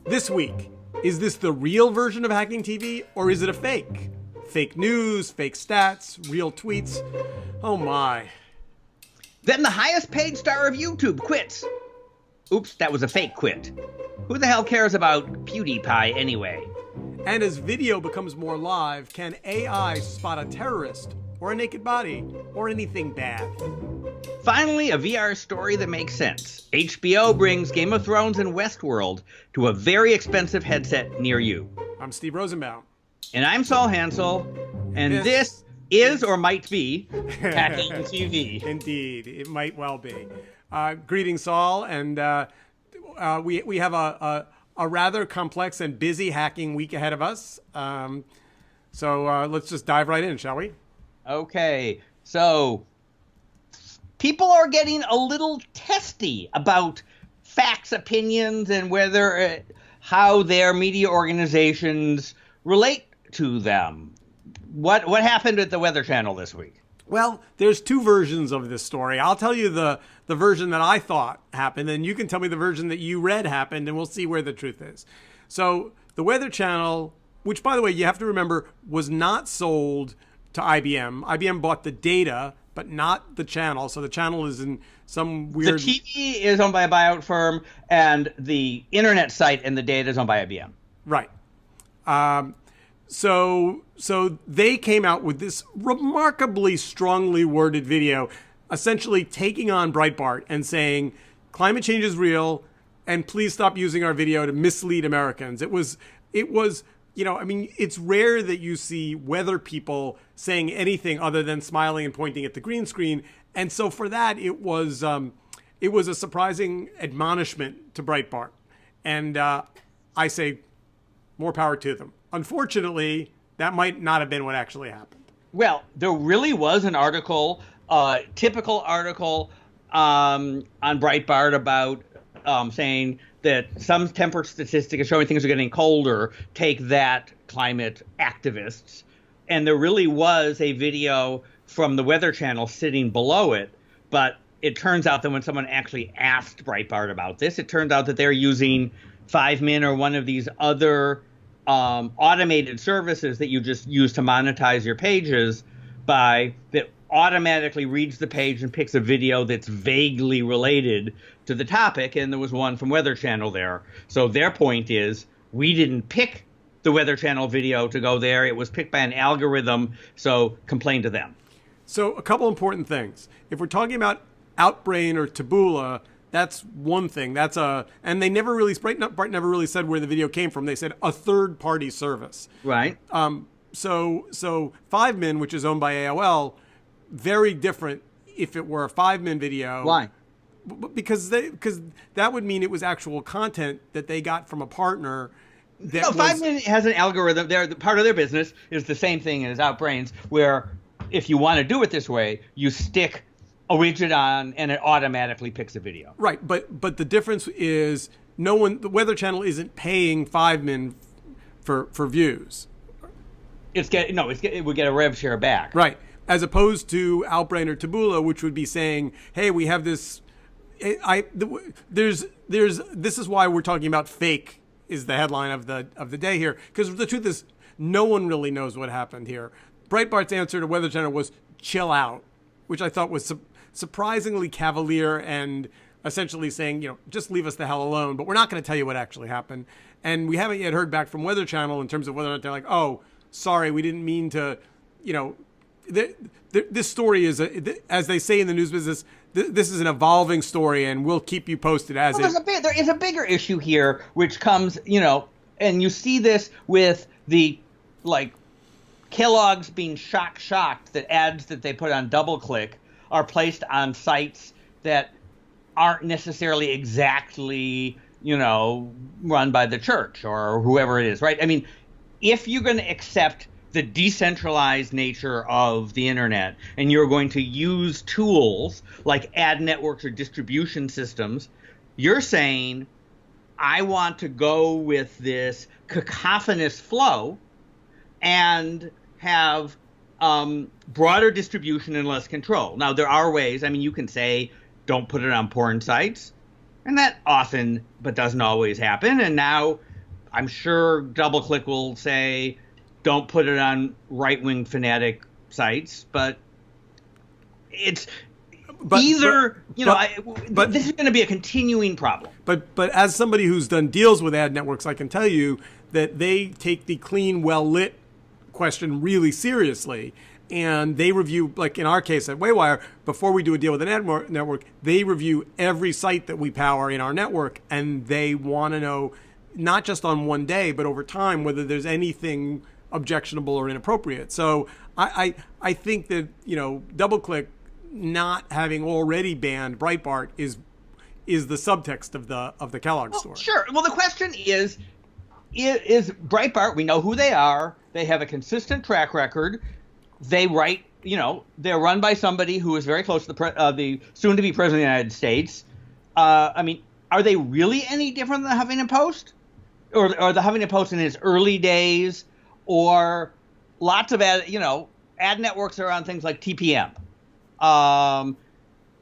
This week, is this the real version of hacking TV or is it a fake? Fake news, fake stats, real tweets. Oh my. Then the highest paid star of YouTube quits. Oops, that was a fake quit. Who the hell cares about PewDiePie anyway? And as video becomes more live, can AI spot a terrorist or a naked body or anything bad? Finally, a VR story that makes sense. HBO brings Game of Thrones and WestWorld to a very expensive headset near you. I'm Steve Rosenbaum. And I'm Saul Hansell. And this is or might be Hacking TV. Indeed, it might well be. Greetings, Saul. And we have a rather complex and busy hacking week ahead of us. So let's just dive right in, shall we? Okay. So people are getting a little testy about facts, opinions, and whether how their media organizations relate to them. What happened at the Weather Channel this week? Well, there's two versions of this story. I'll tell you the version that I thought happened, and you can tell me the version that you read happened, and we'll see where the truth is. So the Weather Channel, which, by the way, you have to remember, was not sold to IBM. IBM bought the data, but not the channel. So the channel is in some weird... The TV is owned by a buyout firm, and the internet site and the data is owned by IBM. Right. So they came out with this remarkably strongly worded video, essentially taking on Breitbart and saying, climate change is real, and please stop using our video to mislead Americans. It was, you know, I mean, it's rare that you see weather people saying anything other than smiling and pointing at the green screen. And so for that, it was a surprising admonishment to Breitbart. And I say more power to them. Unfortunately, that might not have been what actually happened. Well, there really was an article, typical article on Breitbart about saying that some temperature statistic is showing things are getting colder. Take that, climate activists. And there really was a video from the Weather Channel sitting below it. But it turns out that when someone actually asked Breitbart about this, it turns out that they're using 5min or one of these other automated services that you just use to monetize your pages that automatically reads the page and picks a video that's vaguely related to the topic. And there was one from Weather Channel there. So their point is, we didn't pick the Weather Channel video to go there. It was picked by an algorithm. So complain to them. So a couple important things. If we're talking about Outbrain or Taboola, that's one thing. And they never really, Breitbart never really said where the video came from. They said a third-party service. Right. So 5min, which is owned by AOL, very different if it were a 5min video. Why? Because that would mean it was actual content that they got from a partner. That no, 5min has an algorithm. Part of their business is the same thing as Outbrain's, where if you want to do it this way, you stick a widget on and it automatically picks a video. Right, but the difference is the Weather Channel isn't paying 5min for views. It would get a rev share back. Right, as opposed to Outbrain or Taboola, which would be saying, hey, we have this. This is why we're talking about fake is the headline of the day here, because the truth is no one really knows what happened here. Breitbart's answer to Weather Channel was chill out, which I thought was surprisingly cavalier and essentially saying, just leave us the hell alone, but we're not going to tell you what actually happened. And we haven't yet heard back from Weather Channel in terms of whether or not they're like, oh, sorry, we didn't mean to, this story is, as they say in the news business, this is an evolving story and we'll keep you posted as there is a bigger issue here, which comes, and you see this with the, Kellogg's being shocked that ads that they put on DoubleClick are placed on sites that aren't necessarily exactly, run by the church or whoever it is, right? I mean, if you're going to accept the decentralized nature of the internet and you're going to use tools like ad networks or distribution systems, you're saying, I want to go with this cacophonous flow and have broader distribution and less control. Now, there are ways. I mean, you can say, don't put it on porn sites. And that often, but doesn't always happen. And now I'm sure DoubleClick will say, don't put it on right-wing fanatic sites, but it's either, but this is going to be a continuing problem. But as somebody who's done deals with ad networks, I can tell you that they take the clean, well-lit question really seriously. And they review, like in our case at Waywire, before we do a deal with an ad network, they review every site that we power in our network, and they want to know, not just on one day, but over time, whether there's anything objectionable or inappropriate. So I think that, DoubleClick not having already banned Breitbart is the subtext of the Kellogg story. Sure. Well, the question is Breitbart, we know who they are. They have a consistent track record. They write, they're run by somebody who is very close to the soon-to-be president of the United States. Are they really any different than the Huffington Post? Or the Huffington Post in its early days? Or lots of ad networks are on things like TPM,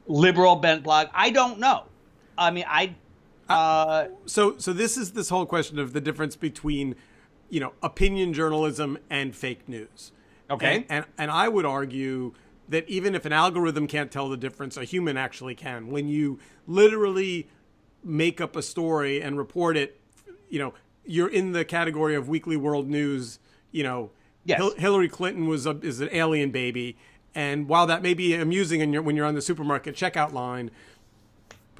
liberal bent blog. I don't know. So this is this whole question of the difference between, opinion journalism and fake news. Okay. And I would argue that even if an algorithm can't tell the difference, a human actually can. When you literally make up a story and report it, you're in the category of Weekly World News. Yes. Hillary Clinton is an alien baby, and while that may be amusing when you're on the supermarket checkout line,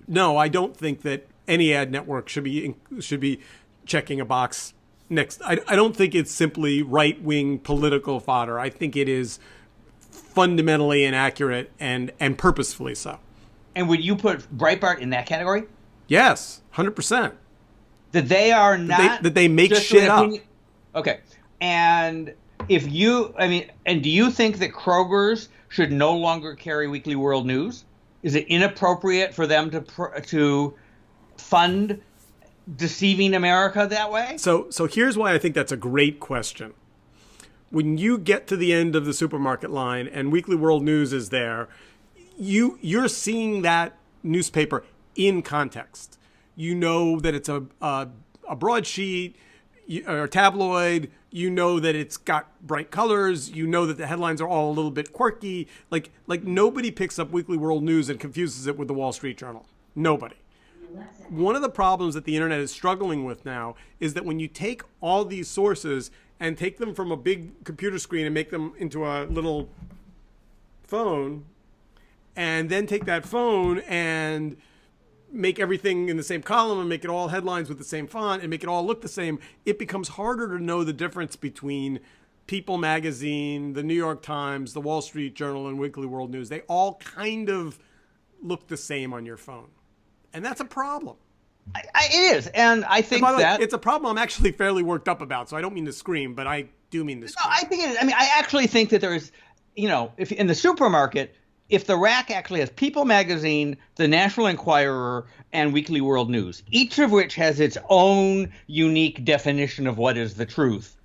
no, I don't think that any ad network should be checking a box next. I don't think it's simply right-wing political fodder. I think it is fundamentally inaccurate and purposefully so. And would you put Breitbart in that category? Yes, 100%. That they are not that they make shit up. Okay. And do you think that Kroger's should no longer carry Weekly World News? Is it inappropriate for them to fund deceiving America that way? So here's why I think that's a great question. When you get to the end of the supermarket line and Weekly World News is there, you're seeing that newspaper in context. You know that it's a broadsheet or tabloid. You know that it's got bright colors. You know that the headlines are all a little bit quirky. Like nobody picks up Weekly World News and confuses it with the Wall Street Journal. Nobody. One of the problems that the internet is struggling with now is that when you take all these sources and take them from a big computer screen and make them into a little phone, and then take that phone and make everything in the same column and make it all headlines with the same font and make it all look the same, it becomes harder to know the difference between People Magazine, the New York Times, the Wall Street Journal, and Weekly World News. They all kind of look the same on your phone. And that's a problem. It is. And I think that it's a problem I'm actually fairly worked up about. So I don't mean to scream, but I do mean to scream. No, I think it is. I actually think that there is, if in the supermarket, if the rack actually has People Magazine, the National Enquirer, and Weekly World News, each of which has its own unique definition of what is the truth,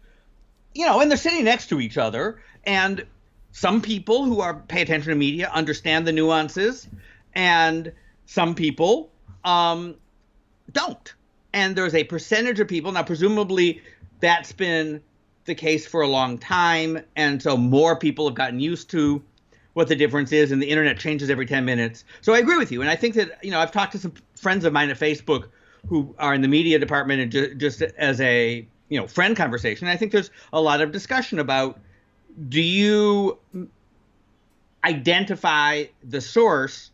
and they're sitting next to each other, and some people who pay attention to media understand the nuances, and some people don't. And there's a percentage of people, now presumably that's been the case for a long time, and so more people have gotten used to what the difference is, and the internet changes every 10 minutes. So I agree with you, and I think that, I've talked to some friends of mine at Facebook who are in the media department, and just as a, friend conversation, I think there's a lot of discussion about, do you identify the source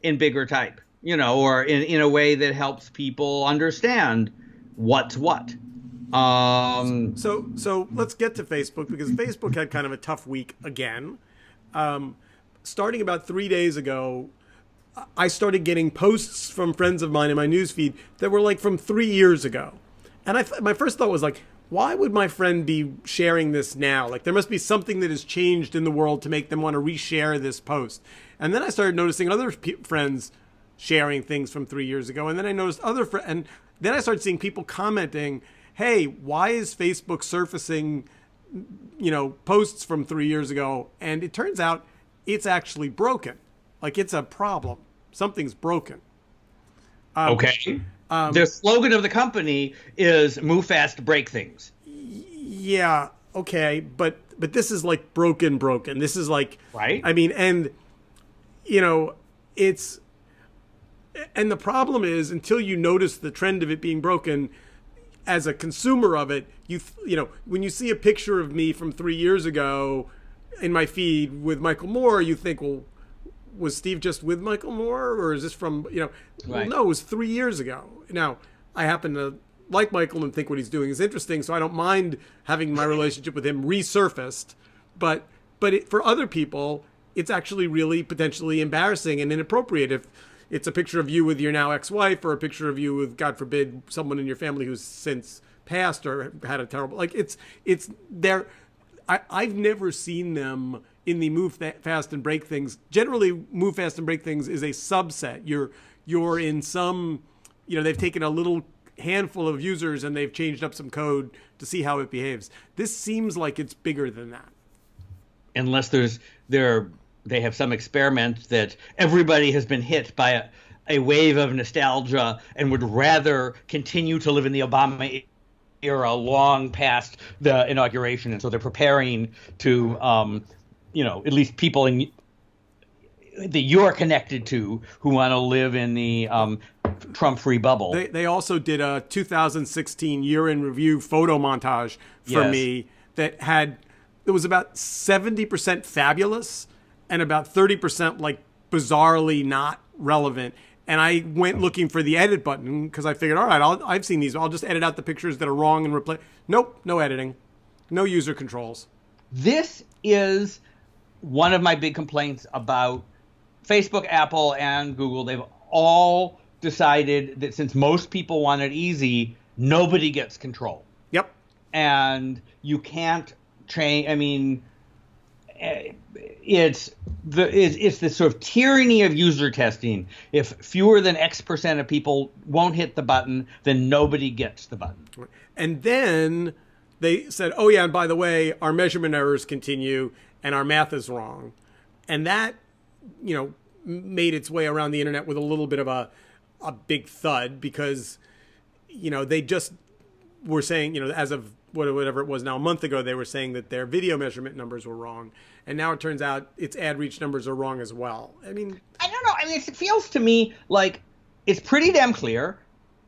in bigger type? Or in a way that helps people understand what's what. So let's get to Facebook, because Facebook had kind of a tough week again. Starting about 3 days ago, I started getting posts from friends of mine in my newsfeed that were like from 3 years ago. And my first thought was like, why would my friend be sharing this now? Like, there must be something that has changed in the world to make them want to reshare this post. And then I started noticing other friends sharing things from 3 years ago. And then I noticed and then I started seeing people commenting, hey, why is Facebook surfacing, posts from 3 years ago? And it turns out it's actually broken. Like, it's a problem. Something's broken. Okay. The slogan of the company is "Move fast, break things." Yeah, okay, but this is like broken. This is like, right. I mean, and you know, it's, and the problem is, until you notice the trend of it being broken, as a consumer of it, you know, when you see a picture of me from 3 years ago in my feed with Michael Moore, you think, well, was Steve just with Michael Moore, or is this from, you know? Right. Well, no, it was 3 years ago. Now, I happen to like Michael and think what he's doing is interesting, so I don't mind having my relationship with him resurfaced. But for other people, it's actually really potentially embarrassing and inappropriate if it's a picture of you with your now ex-wife, or a picture of you with, God forbid, someone in your family who's since passed or had a terrible, like, it's there. I've never seen them in the move fast and break things. Generally, move fast and break things is a subset. You're in some, you know, they've taken a little handful of users and they've changed up some code to see how it behaves. This seems like it's bigger than that. Unless they have some experiment that everybody has been hit by a wave of nostalgia and would rather continue to live in the Obama era long past the inauguration, and so they're preparing to, at least people that you're connected to who want to live in the Trump-free bubble. They also did a 2016 year-in review photo montage for me that was about 70% fabulous and about 30% like bizarrely not relevant. And I went looking for the edit button because I figured, all right, I've seen these. I'll just edit out the pictures that are wrong and replace. Nope, no editing, no user controls. This is one of my big complaints about Facebook, Apple, and Google. They've all decided that since most people want it easy, nobody gets control. Yep. And you can't change. I mean, it's this sort of tyranny of user testing. If fewer than X% of people won't hit the button, then nobody gets the button. And then they said, oh yeah, and by the way, our measurement errors continue and our math is wrong. And that, made its way around the internet with a little bit of a big thud, because, they just were saying, as of whatever it was now, a month ago, they were saying that their video measurement numbers were wrong. And now it turns out its ad reach numbers are wrong as well. I don't know. It feels to me like it's pretty damn clear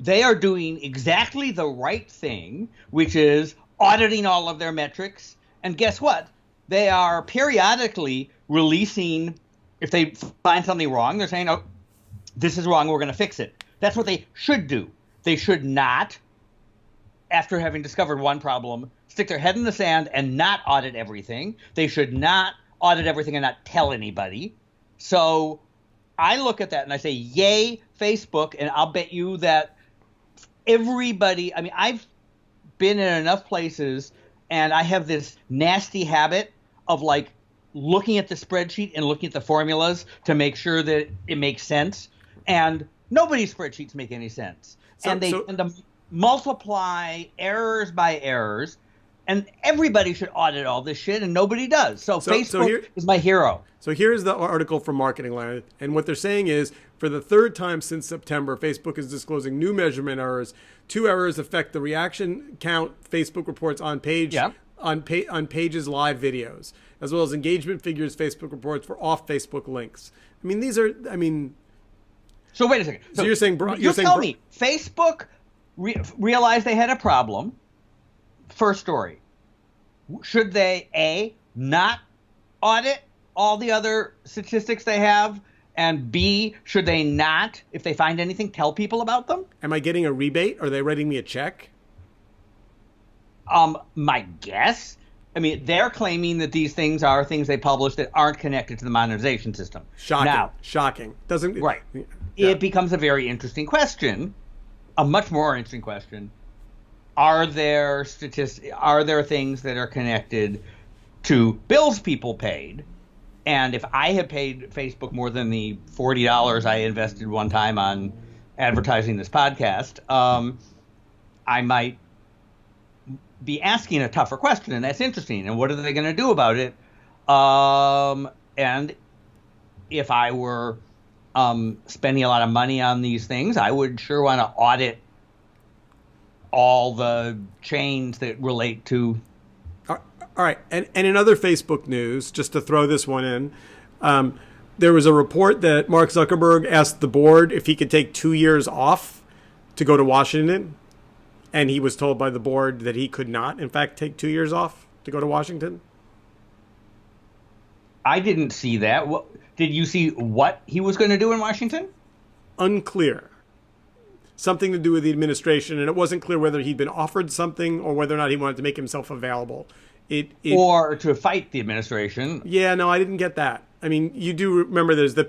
they are doing exactly the right thing, which is auditing all of their metrics. And guess what? They are periodically releasing, if they find something wrong, they're saying, oh, this is wrong, we're going to fix it. That's what they should do. They should not, after having discovered one problem, stick their head in the sand and not audit everything. They should not audit everything and not tell anybody. So I look at that and I say, yay, Facebook, and I'll bet you that everybody, I've been in enough places and I have this nasty habit of like looking at the spreadsheet and looking at the formulas to make sure that it makes sense. And nobody's spreadsheets make any sense. And they tend to multiply errors by errors, and everybody should audit all this shit, and nobody does. So Facebook is my hero. So here's the article from Marketing Line, and what they're saying is, for the third time since September, Facebook is disclosing new measurement errors. 2 errors affect the reaction count Facebook reports on on Page's live videos, as well as engagement figures Facebook reports for off Facebook links. These are, So wait a second. So you're saying, tell me, Facebook realized they had a problem. First story. Should they, A, not audit all the other statistics they have? And B, should they not, if they find anything, tell people about them? Am I getting a rebate? Are they writing me a check? My guess? They're claiming that these things are things they publish that aren't connected to the monetization system. Shocking. Doesn't right. Yeah. It becomes a very interesting question, a much more interesting question. Are there things that are connected to bills people paid? And if I had paid Facebook more than the $40 I invested one time on advertising this podcast, I might be asking a tougher question, and that's interesting. And what are they going to do about it? And if I were spending a lot of money on these things, I would sure want to audit all the chains that relate to. All right. And in other Facebook news, just to throw this one in, there was a report that Mark Zuckerberg asked the board if he could take 2 years off to go to Washington. And he was told by the board that he could not, in fact, take 2 years off to go to Washington. I didn't see that. Did you see what he was going to do in Washington? Unclear. Something to do with the administration, and it wasn't clear whether he'd been offered something or whether or not he wanted to make himself available. Or to fight the administration. Yeah, no, I didn't get that. I mean, you do remember there's the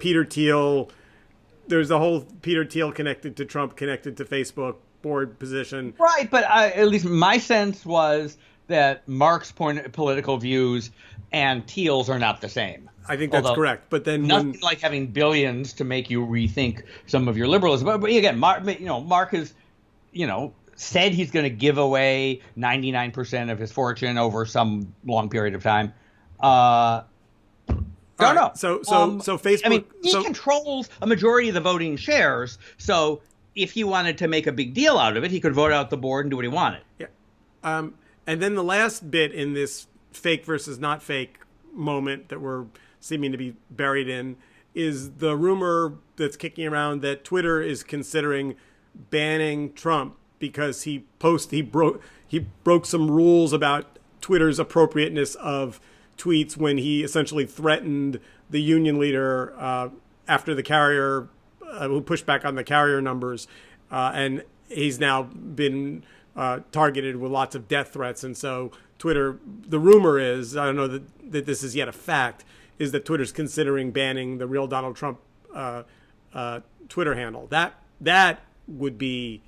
there's the whole Peter Thiel connected to Trump, connected to Facebook board position. Right, but at least my sense was that Mark's political views and Thiel's are not the same. I think that's correct. But then nothing like having billions to make you rethink some of your liberalism. But again, Mark has, said he's going to give away 99% of his fortune over some long period of time. No. So Facebook. I mean, he controls a majority of the voting shares. So if he wanted to make a big deal out of it, he could vote out the board and do what he wanted. Yeah. And then the last bit in this fake versus not fake moment that we're seeming to be buried in is the rumor that's kicking around that Twitter is considering banning Trump because he broke some rules about Twitter's appropriateness of tweets when he essentially threatened the union leader after the carrier who pushed back on the carrier numbers, and he's now been targeted with lots of death threats. And so Twitter, the rumor is, I don't know that this is yet a fact, is that Twitter's considering banning the real Donald Trump Twitter handle. That would be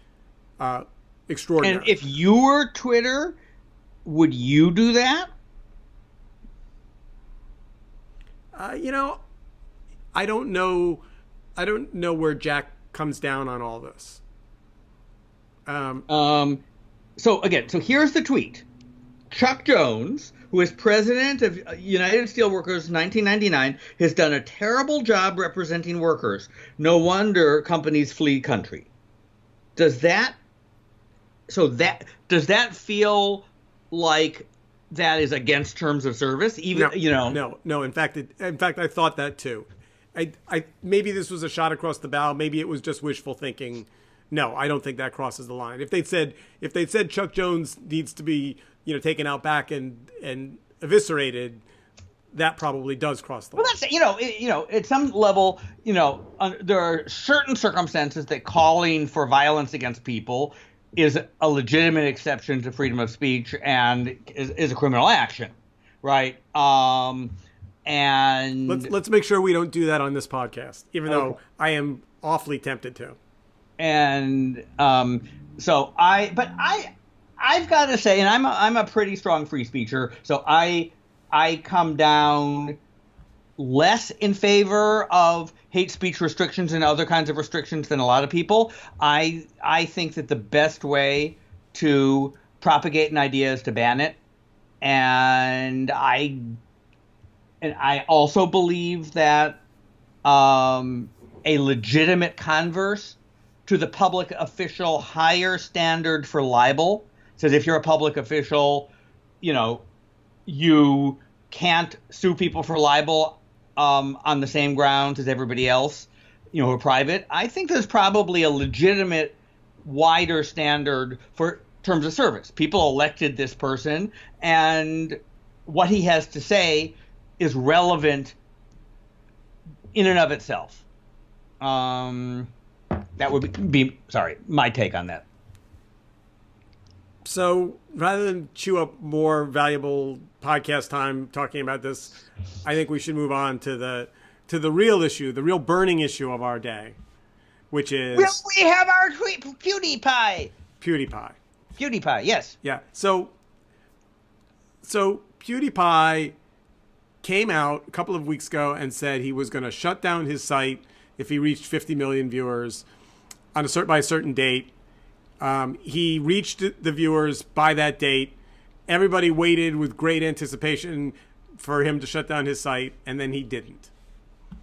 extraordinary. And if you were Twitter, would you do that? I don't know. I don't know where Jack comes down on all this. So here's the tweet. Chuck Jones, who is president of United Steelworkers in 1999, has done a terrible job representing workers. No wonder companies flee country. Does that feel like that is against terms of service? No. In fact, I thought that too. I maybe this was a shot across the bow. Maybe it was just wishful thinking. No, I don't think that crosses the line. If they'd said Chuck Jones needs to be taken out back and eviscerated, that probably does cross the line. Well, that's at some level, there are certain circumstances that calling for violence against people is a legitimate exception to freedom of speech and is a criminal action, right? And let's make sure we don't do that on this podcast, even though I am awfully tempted to. And I've got to say, and I'm a pretty strong free speecher, so I come down less in favor of hate speech restrictions and other kinds of restrictions than a lot of people. I think that the best way to propagate an idea is to ban it, and I also believe that a legitimate converse to the public official higher standard for libel says if you're a public official, you can't sue people for libel on the same grounds as everybody else, who are private. I think there's probably a legitimate wider standard for terms of service. People elected this person, and what he has to say is relevant in and of itself. That would be my take on that. So rather than chew up more valuable podcast time talking about this, I think we should move on to the real issue, the real burning issue of our day, which is... Will we have our tweet, PewDiePie? PewDiePie, yes. Yeah. So PewDiePie came out a couple of weeks ago and said he was going to shut down his site if he reached 50 million viewers by a certain date. He reached the viewers by that date. Everybody waited with great anticipation for him to shut down his site, and then he didn't.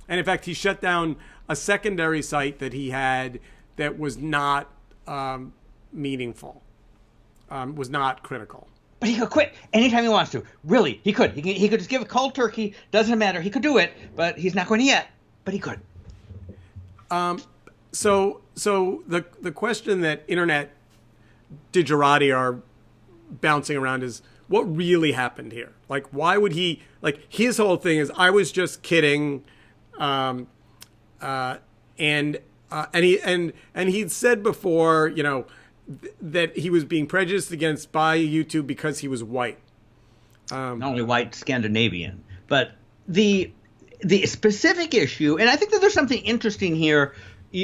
And in fact, he shut down a secondary site that he had that was not meaningful, was not critical. But he could quit anytime he wants to. Really, he could. He could just give a cold turkey. Doesn't matter. He could do it, but he's not going to yet. But he could. So the question that internet digerati are bouncing around is, what really happened here? Like, why would he, like, his whole thing is, I was just kidding, and he'd said before, you know, that he was being prejudiced against by YouTube because he was white. Not only white, Scandinavian, but the specific issue, and I think that there's something interesting here,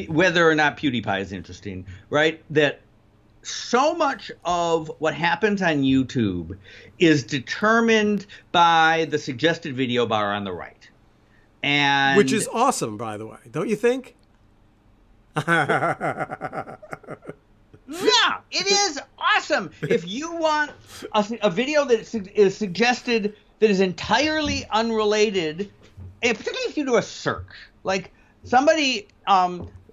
whether or not PewDiePie is interesting, right? That so much of what happens on YouTube is determined by the suggested video bar on the right. And which is awesome, by the way, don't you think? Yeah, it is awesome. If you want a video that is suggested that is entirely unrelated, and particularly if you do a search, like somebody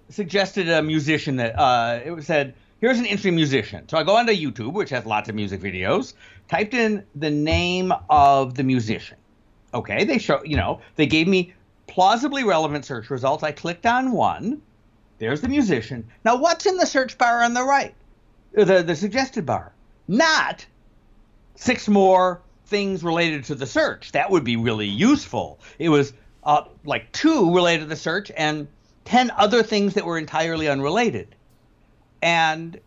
suggested a musician that it said, here's an interesting musician. So I go onto YouTube, which has lots of music videos, typed in the name of the musician. Okay, they gave me plausibly relevant search results. I clicked on one. There's the musician. Now, what's in the search bar on the right? The suggested bar. Not 6 more things related to the search. That would be really useful. It was like 2 related to the search and 10 other things that were entirely unrelated. And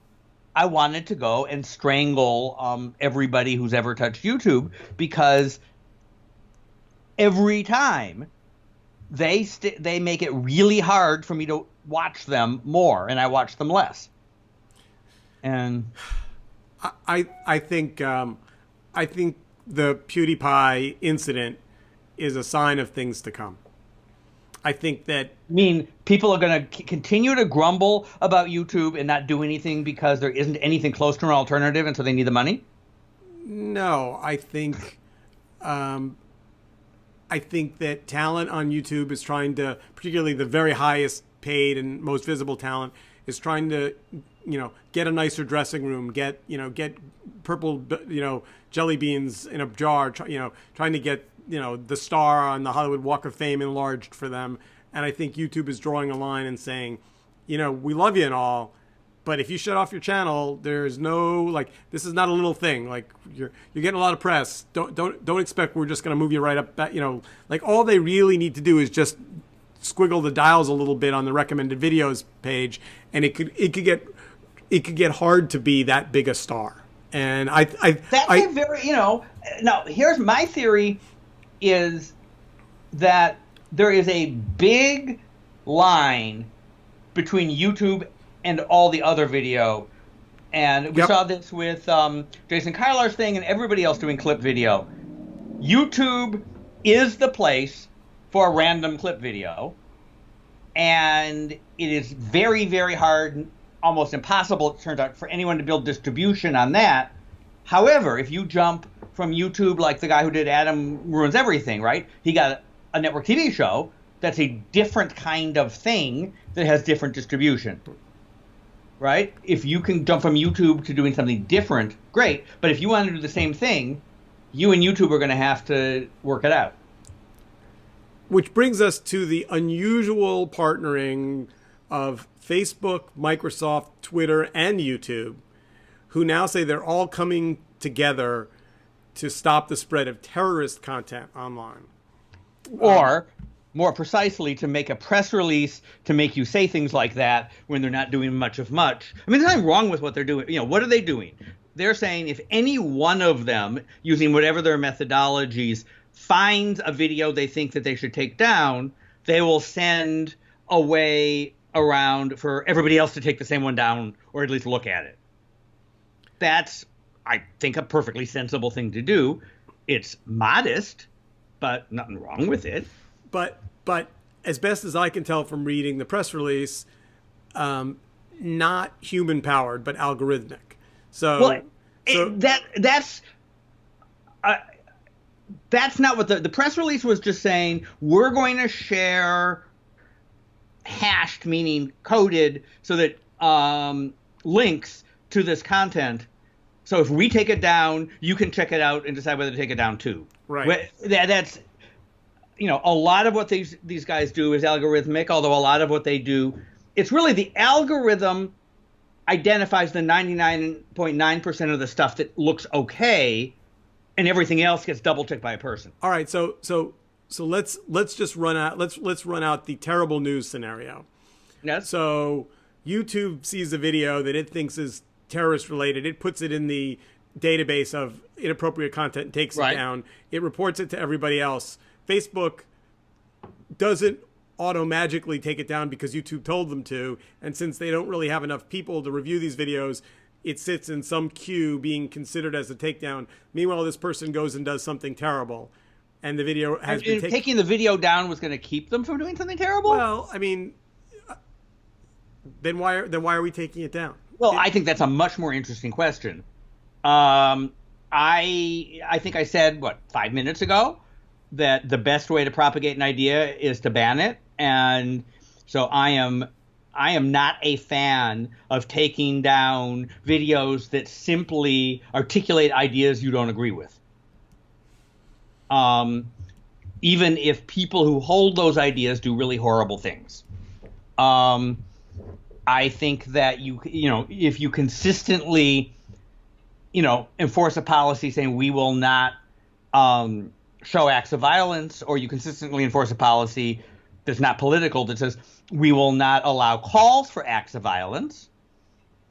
I wanted to go and strangle everybody who's ever touched YouTube, because every time they make it really hard for me to watch them more, and I watch them less. And I think the PewDiePie incident is a sign of things to come. I think that, I mean, people are going to continue to grumble about YouTube and not do anything because there isn't anything close to an alternative, and so they need the money. No, I think that talent on YouTube is trying to, particularly the very highest paid and most visible talent, is trying to, get a nicer dressing room, get purple, jelly beans in a jar, trying to get, the star on the Hollywood Walk of Fame enlarged for them. And I think YouTube is drawing a line and saying, we love you and all, but if you shut off your channel, there's no, this is not a little thing. Like, you're getting a lot of press. Don't expect we're just going to move you right up. All they really need to do is just squiggle the dials a little bit on the recommended videos page, and it could get hard to be that big a star. And now here's my theory, is that there is a big line between YouTube and all the other video. And we saw this with Jason Kylar's thing and everybody else doing clip video. YouTube is the place for a random clip video. And it is very, very hard, almost impossible, it turns out, for anyone to build distribution on that. However, if you jump from YouTube, like the guy who did Adam Ruins Everything, right? He got a network TV show that's a different kind of thing that has different distribution, right? If you can jump from YouTube to doing something different, great. But if you want to do the same thing, you and YouTube are going to have to work it out. Which brings us to the unusual partnering of Facebook, Microsoft, Twitter, and YouTube, who now say they're all coming together to stop the spread of terrorist content online. Or, more precisely, to make a press release to make you say things like that when they're not doing much of much. I mean, there's nothing wrong with what they're doing. What are they doing? They're saying if any one of them, using whatever their methodologies, finds a video they think that they should take down, they will send a way around for everybody else to take the same one down, or at least look at it. That's, I think, a perfectly sensible thing to do. It's modest, but nothing wrong with it. But as best as I can tell from reading the press release, not human powered, but algorithmic. That's not what the press release was. Just saying, we're going to share hashed, meaning coded, so that links to this content. So if we take it down, you can check it out and decide whether to take it down too. Right. That's, a lot of what these guys do is algorithmic, although a lot of what they do, it's really the algorithm identifies the 99.9% of the stuff that looks okay, and everything else gets double checked by a person. All right, so let's just run out. Let's run out the terrible news scenario. Yes. So YouTube sees a video that it thinks is terrorist related. It puts it in the database of inappropriate content and takes it down. It reports it to everybody else. Facebook doesn't auto-magically take it down because YouTube told them to, and since they don't really have enough people to review these videos, it sits in some queue being considered as a takedown. Meanwhile, this person goes and does something terrible, and the video has been taken. Taking the video down was going to keep them from doing something terrible? Well, I mean, then why are we taking it down? Well, I think that's a much more interesting question. I think I said, 5 minutes ago, that the best way to propagate an idea is to ban it. And so I am not a fan of taking down videos that simply articulate ideas you don't agree with. Even if people who hold those ideas do really horrible things. I think that if you consistently, enforce a policy saying we will not show acts of violence, or you consistently enforce a policy that's not political that says we will not allow calls for acts of violence,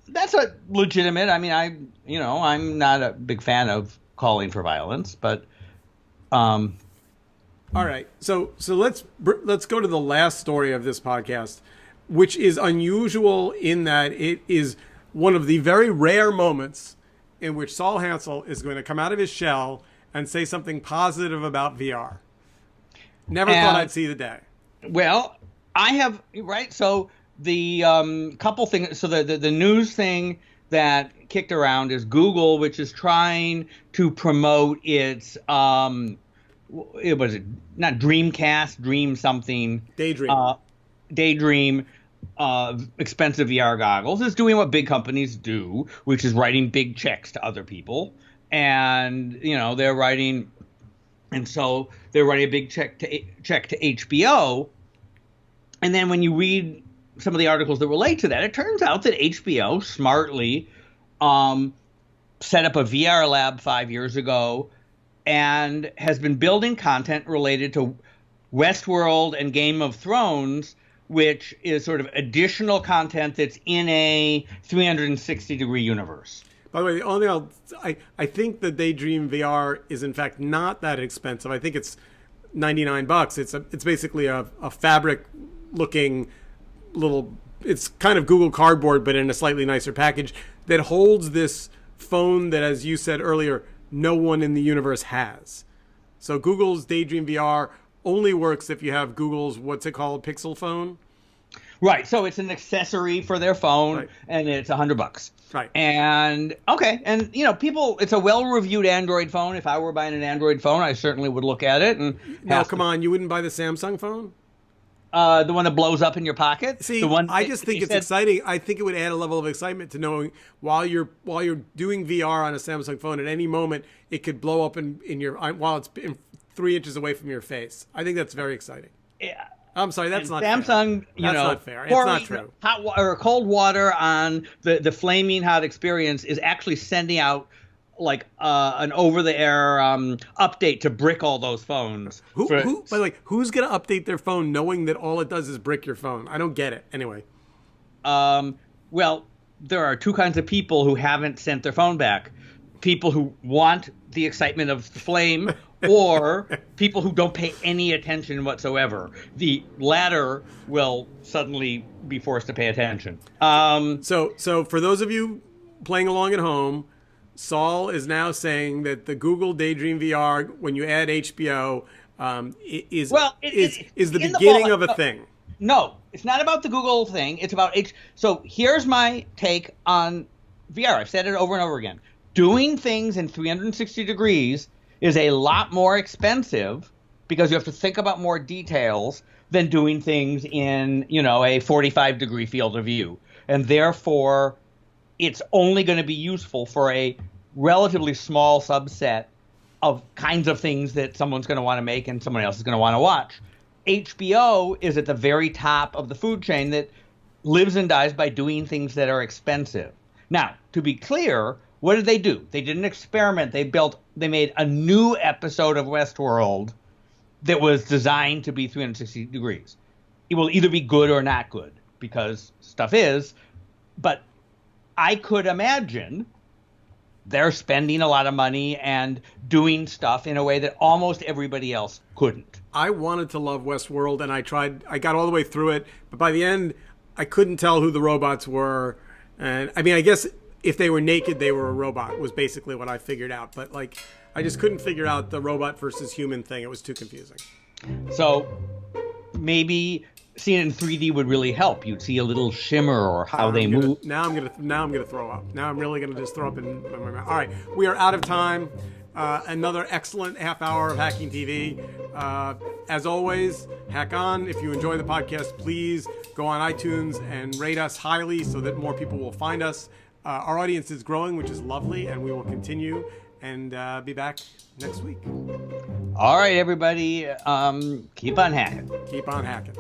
that's a legitimate. I mean, I'm not a big fan of calling for violence, but all right. So let's go to the last story of this podcast, which is unusual in that it is one of the very rare moments in which Saul Hansell is going to come out of his shell and say something positive about VR. Never thought I'd see the day. Well, I have, right? So the couple things, so the news thing that kicked around is Google, which is trying to promote its, it was not Dreamcast, Dream something. Daydream. Expensive VR goggles, is doing what big companies do, which is writing big checks to other people. And, they're writing a big check to HBO. And then when you read some of the articles that relate to that, it turns out that HBO smartly set up a VR lab 5 years ago and has been building content related to WestWorld and Game of Thrones, which is sort of additional content that's in a 360-degree universe. By the way, the only thing I think the Daydream VR is in fact not that expensive. I think it's $99. It's basically a fabric-looking little. It's kind of Google Cardboard, but in a slightly nicer package that holds this phone that, as you said earlier, no one in the universe has. So Google's Daydream VR only works if you have Google's, what's it called, Pixel phone? Right. So it's an accessory for their phone, and it's $100. Right. And okay. And, people, it's a well-reviewed Android phone. If I were buying an Android phone, I certainly would look at it. And no, come on. You wouldn't buy the Samsung phone? The one that blows up in your pocket? See, the one I just think it's exciting. I think it would add a level of excitement to knowing while you're doing VR on a Samsung phone, at any moment, it could blow up in your, while it's 3 inches away from your face. I think that's very exciting. Yeah. I'm sorry, that's not Samsung, fair. That's not fair. It's not true. Hot or cold water on the flaming hot experience is actually sending out like an over-the-air update to brick all those phones. By the way, who's going to update their phone knowing that all it does is brick your phone? I don't get it. Anyway. Well, there are two kinds of people who haven't sent their phone back. People who want the excitement of the flame, or people who don't pay any attention whatsoever. The latter will suddenly be forced to pay attention. So for those of you playing along at home, Saul is now saying that the Google Daydream VR, when you add HBO, is the beginning of a thing. No, it's not about the Google thing. It's about So here's my take on VR. I've said it over and over again. Doing things in 360 degrees is a lot more expensive because you have to think about more details than doing things in, a 45-degree field of view. And therefore, it's only going to be useful for a relatively small subset of kinds of things that someone's going to want to make and someone else is going to want to watch. HBO is at the very top of the food chain that lives and dies by doing things that are expensive. Now, to be clear, what did they do? They did an experiment. They made a new episode of WestWorld that was designed to be 360 degrees. It will either be good or not good, because stuff is, but I could imagine they're spending a lot of money and doing stuff in a way that almost everybody else couldn't. I wanted to love WestWorld, and I got all the way through it, but by the end, I couldn't tell who the robots were. And I mean, I guess if they were naked, they were a robot, was basically what I figured out. But I just couldn't figure out the robot versus human thing. It was too confusing. So maybe seeing it in 3D would really help. You'd see a little shimmer or how they move. Now I'm gonna throw up. Now I'm really gonna just throw up in my mouth. All right, we are out of time. Another excellent half hour of Hacking TV. As always, hack on. If you enjoy the podcast, please go on iTunes and rate us highly so that more people will find us. Our audience is growing, which is lovely, and we will continue and be back next week. All right, everybody. Keep on hacking. Keep on hacking.